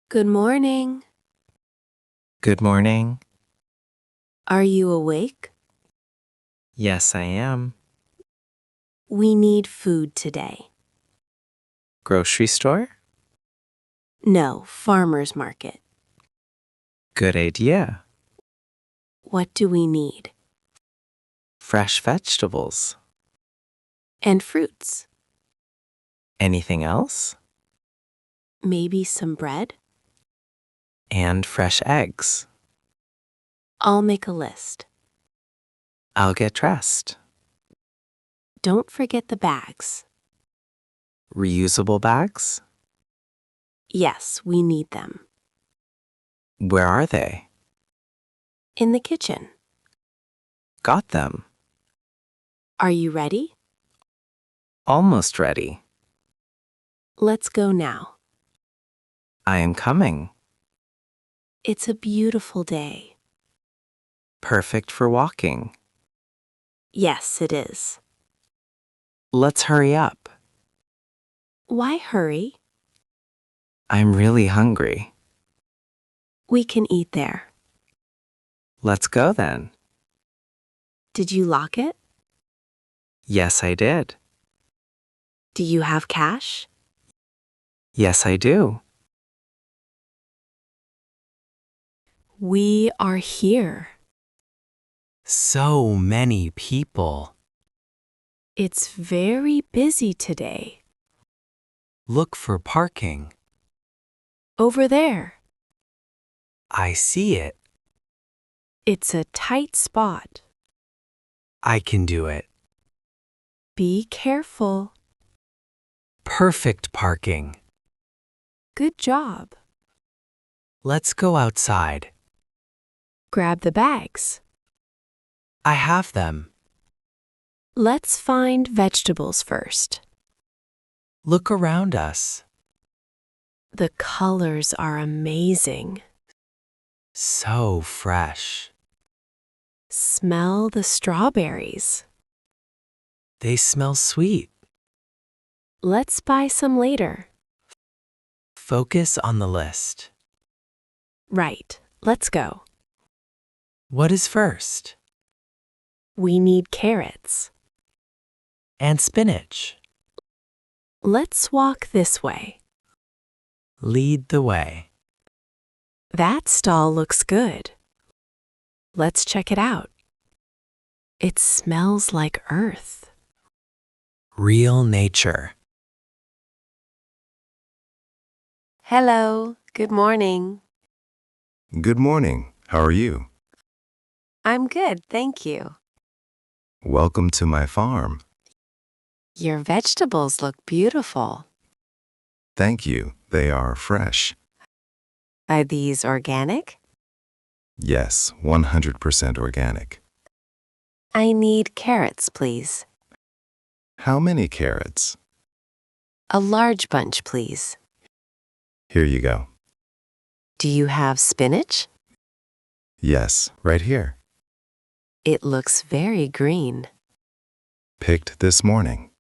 Good morning. Good morning. Are you awake? Yes, I am. We need food today. Grocery store? No, farmer's market. Good idea. What do we need? Fresh vegetables. And fruits. Anything else? Maybe some bread? And fresh eggs. I'll make a list. I'll get dressed. Don't forget the bags. Reusable bags? Yes, we need them. Where are they? In the kitchen. Got them. Are you ready? Almost ready. Let's go now. I am coming. It's a beautiful day. Perfect for walking. Yes, it is. Let's hurry up. Why hurry? I'm really hungry. We can eat there. Let's go then. Did you lock it? Yes, I did. Do you have cash? Yes, I do. We are here. So many people. It's very busy today. Look for parking. Over there. I see it. It's a tight spot. I can do it. Be careful. Perfect parking. Good job. Let's go outside. Grab the bags. I have them. Let's find vegetables first. Look around us. The colors are amazing. So fresh. Smell the strawberries. They smell sweet. Let's buy some later. Focus on the list. Right, let's go. What is first? We need carrots. And spinach. Let's walk this way. Lead the way. That stall looks good. Let's check it out. It smells like earth. Real nature. Hello, good morning. Good morning. How are you? I'm good, thank you. Welcome to my farm. Your vegetables look beautiful. Thank you. They are fresh. Are these organic? Yes, 100% organic. I need carrots, please. How many carrots? A large bunch, please. Here you go. Do you have spinach? Yes, right here. It looks very green. Picked this morning.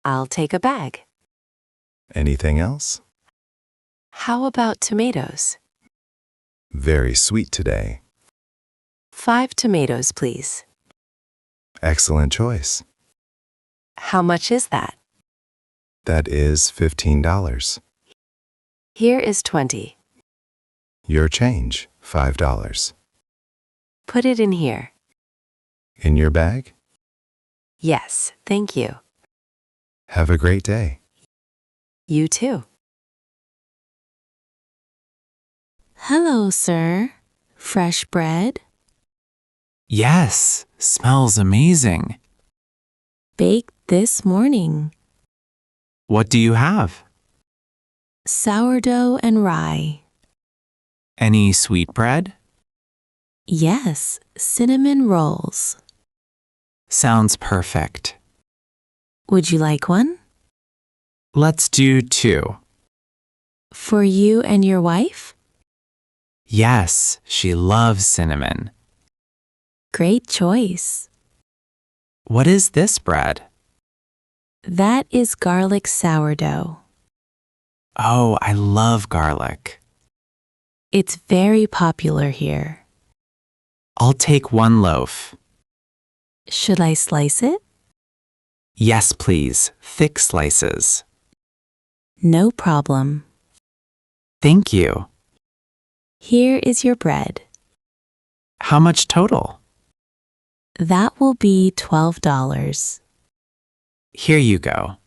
I'll take a bag. Anything else? How about tomatoes? Very sweet today. 5 tomatoes, please. Excellent choice. How much is that? That is $15. Here is 20. Your change, $5. Put it in here. In your bag? Yes, thank you. Have a great day. You too. Hello, sir. Fresh bread? Yes, smells amazing. Baked this morning. What do you have? Sourdough and rye. Any sweetbread? Yes, cinnamon rolls. Sounds perfect. Would you like one? Let's do 2. For you and your wife? Yes, she loves cinnamon. Great choice. What is this bread? That is garlic sourdough. Oh, I love garlic. It's very popular here. I'll take 1 loaf. Should I slice it? Yes, please. Thick slices. No problem. Thank you. Here is your bread. How much total? That will be $12. Here you go.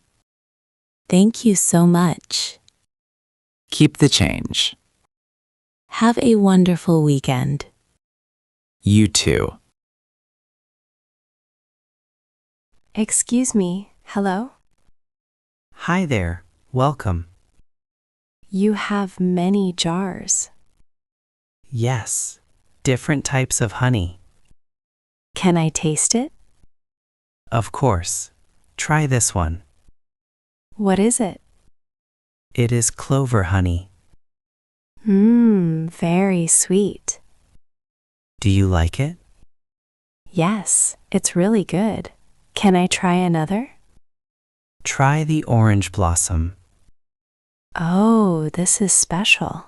Thank you so much. Keep the change. Have a wonderful weekend. You too. Excuse me, hello? Hi there, welcome. You have many jars. Yes, different types of honey. Can I taste it? Of course. Try this one. What is it? It is clover honey. Very sweet. Do you like it? Yes, it's really good. Can I try another? Try the orange blossom. Oh, this is special.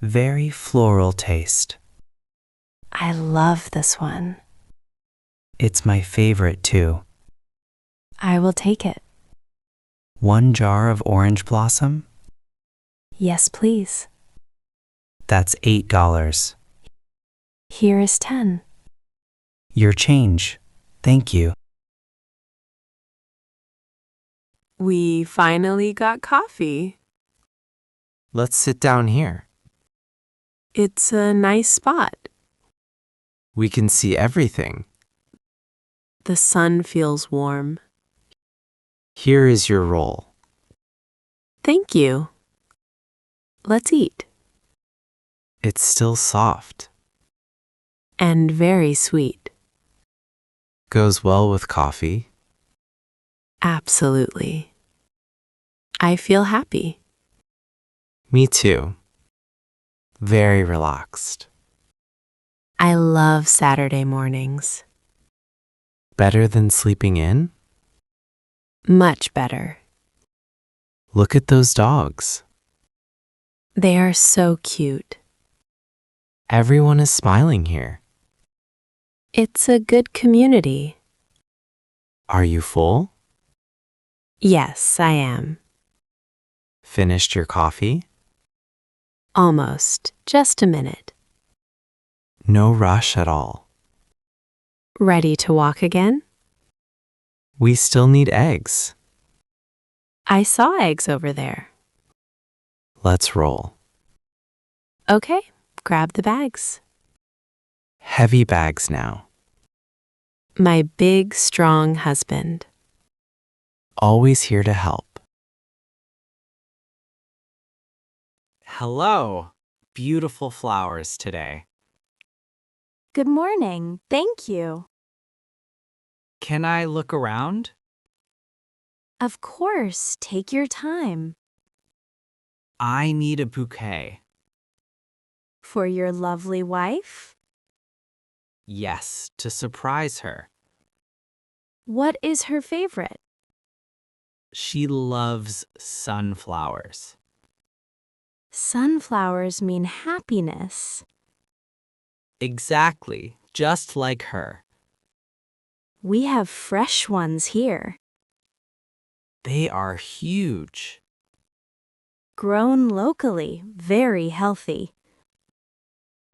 Very floral taste. I love this one. It's my favorite too. I will take it. 1 jar of orange blossom? Yes, please. That's $8. Here is 10. Your change. Thank you. We finally got coffee. Let's sit down here. It's a nice spot. We can see everything. The sun feels warm. Here is your roll. Thank you. Let's eat. It's still soft. And very sweet. Goes well with coffee. Absolutely. I feel happy. Me too. Very relaxed. I love Saturday mornings. Better than sleeping in? Much better. Look at those dogs. They are so cute. Everyone is smiling here. It's a good community. Are you full? Yes, I am. Finished your coffee? Almost. Just a minute. No rush at all. Ready to walk again? We still need eggs. I saw eggs over there. Let's roll. Okay, grab the bags. Heavy bags now. My big, strong husband. Always here to help. Hello. Beautiful flowers today. Good morning. Thank you. Can I look around? Of course, take your time. I need a bouquet. For your lovely wife? Yes, to surprise her. What is her favorite? She loves sunflowers. Sunflowers mean happiness. Exactly, just like her. We have fresh ones here. They are huge. Grown locally, very healthy.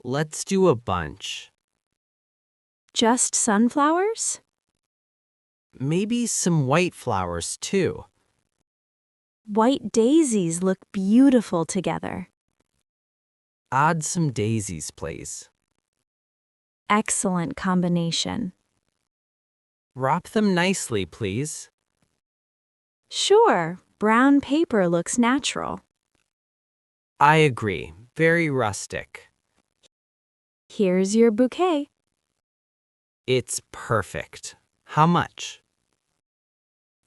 Let's do a bunch. Just sunflowers? Maybe some white flowers too. White daisies look beautiful together. Add some daisies, please. Excellent combination. Wrap them nicely, please. Sure, brown paper looks natural. I agree. Very rustic. Here's your bouquet. It's perfect. How much?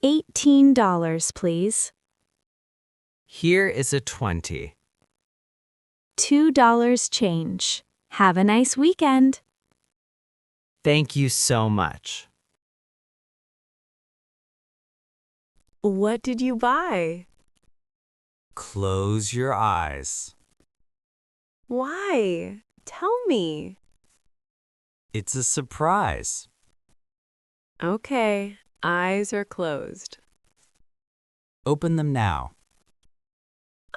$18, please. Here is a 20. $2 change. Have a nice weekend. Thank you so much. What did you buy? Close your eyes. Why? Tell me. It's a surprise. Okay, eyes are closed. Open them now.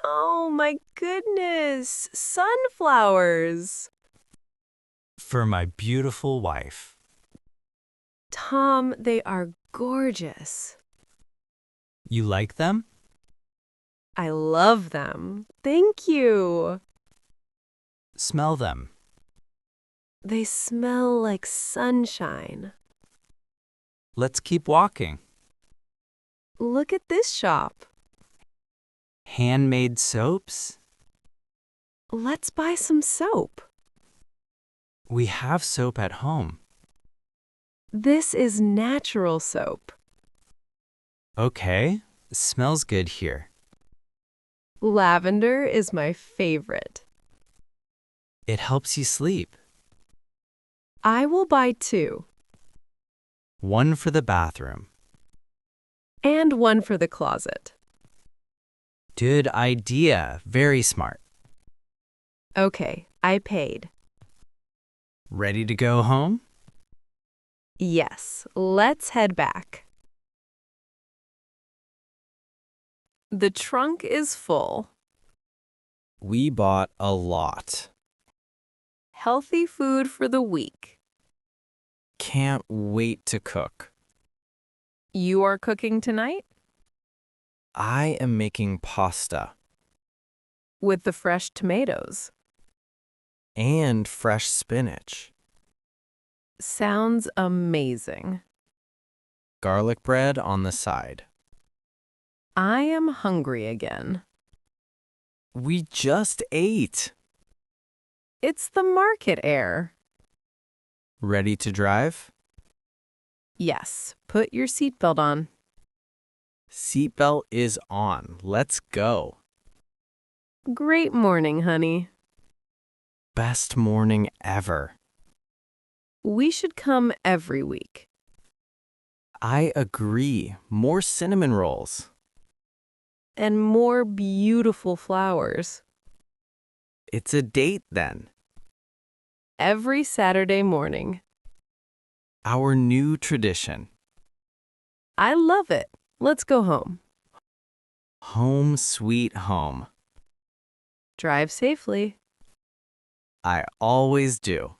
Oh my goodness, sunflowers! For my beautiful wife. Tom, they are gorgeous. You like them? I love them. Thank you. Smell them. They smell like sunshine. Let's keep walking. Look at this shop. Handmade soaps? Let's buy some soap. We have soap at home. This is natural soap. Okay, smells good here. Lavender is my favorite. It helps you sleep. I will buy 2. One for the bathroom. And 1 for the closet. Good idea. Very smart. Okay, I paid. Ready to go home? Yes, let's head back. The trunk is full. We bought a lot. Healthy food for the week. Can't wait to cook. You are cooking tonight? I am making pasta. With the fresh tomatoes. And fresh spinach. Sounds amazing. Garlic bread on the side. I am hungry again. We just ate. It's the market air. Ready to drive? Yes, put your seatbelt on. Seatbelt is on. Let's go. Great morning, honey. Best morning ever. We should come every week. I agree. More cinnamon rolls. And more beautiful flowers. It's a date then. Every Saturday morning. Our new tradition. I love it. Let's go home. Home sweet home. Drive safely. I always do.